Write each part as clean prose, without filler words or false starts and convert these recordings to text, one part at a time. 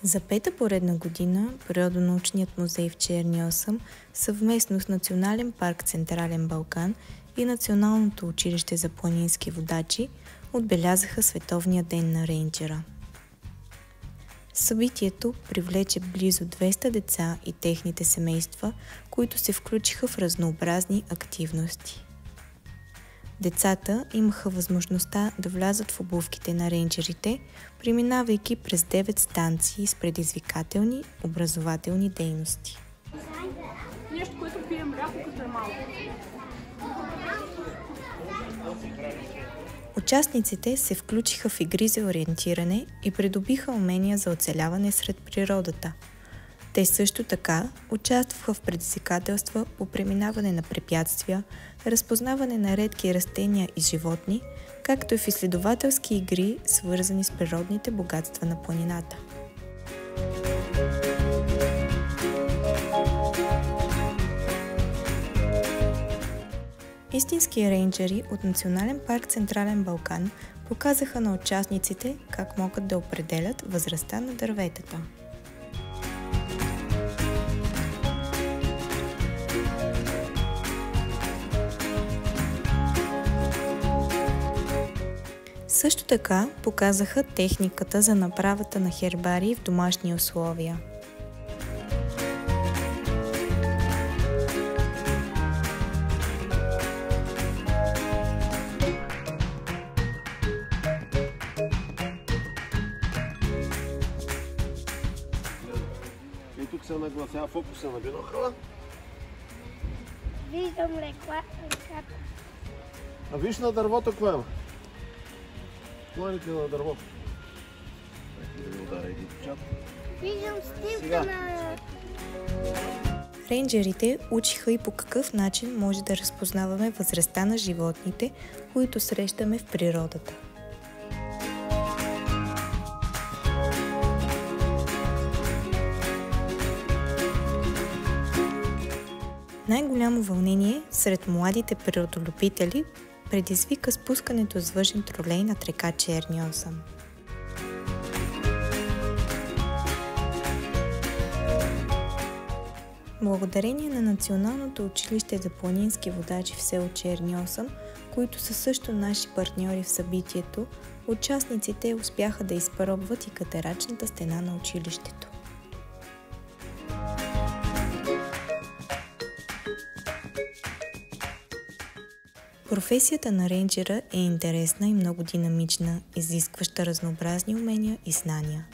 За пета поредна година Природонаучният музей в Черни Осъм съвместно с Национален парк Централен Балкан и Националното училище за планински водачи отбелязаха Световния ден на рейнджера. Събитието привлече близо 200 деца и техните семейства, които се включиха в разнообразни активности. Децата имаха възможността да влязат в обувките на рейнджерите, преминавайки през 9 станции с предизвикателни образователни дейности. Нещо, което пием рядко, като е малко. Участниците се включиха в игри за ориентиране и придобиха умения за оцеляване сред природата. Те също така участваха в предизвикателства по преминаване на препятствия, разпознаване на редки растения и животни, както и в изследователски игри, свързани с природните богатства на планината. Истински рейнджери от Национален парк Централен Балкан показаха на участниците как могат да определят възрастта на дърветата. Също така показаха техниката за направата на хербарии в домашни условия. И тук се нагласява фокуса на бинокъла. Виждам реката. А виж на дървото какво има. Клоните на дървото. Виждам стилка на... Рейнджерите учиха и по какъв начин може да разпознаваме възрастта на животните, които срещаме в природата. Най-голямо вълнение сред младите природолюбители предизвика спускането с въжен тролей над река Черни Осъм. Благодарение на Националното училище за планински водачи в село Черни Осъм, които са също наши партньори в събитието, участниците успяха да изпробват и катерачната стена на училището. Професията на рейнджера е интересна и много динамична, изискваща разнообразни умения и знания.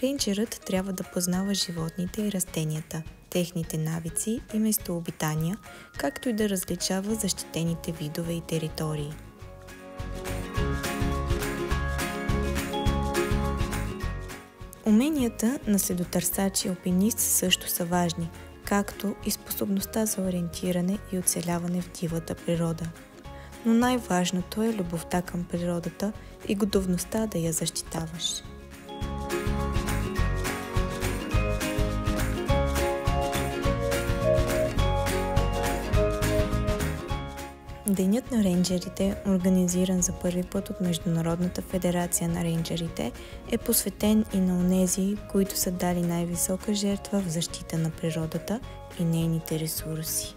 Рейнджерът трябва да познава животните и растенията, техните навици и местообитания, както и да различава защитените видове и територии. Уменията на следотърсач и алпинист също са важни, както и способността за ориентиране и оцеляване в дивата природа. Но най-важното е любовта към природата и готовността да я защитаваш. Денят на рейнджерите, организиран за първи път от Международната федерация на рейнджерите, е посветен и на онези, които са дали най-висока жертва в защита на природата и нейните ресурси.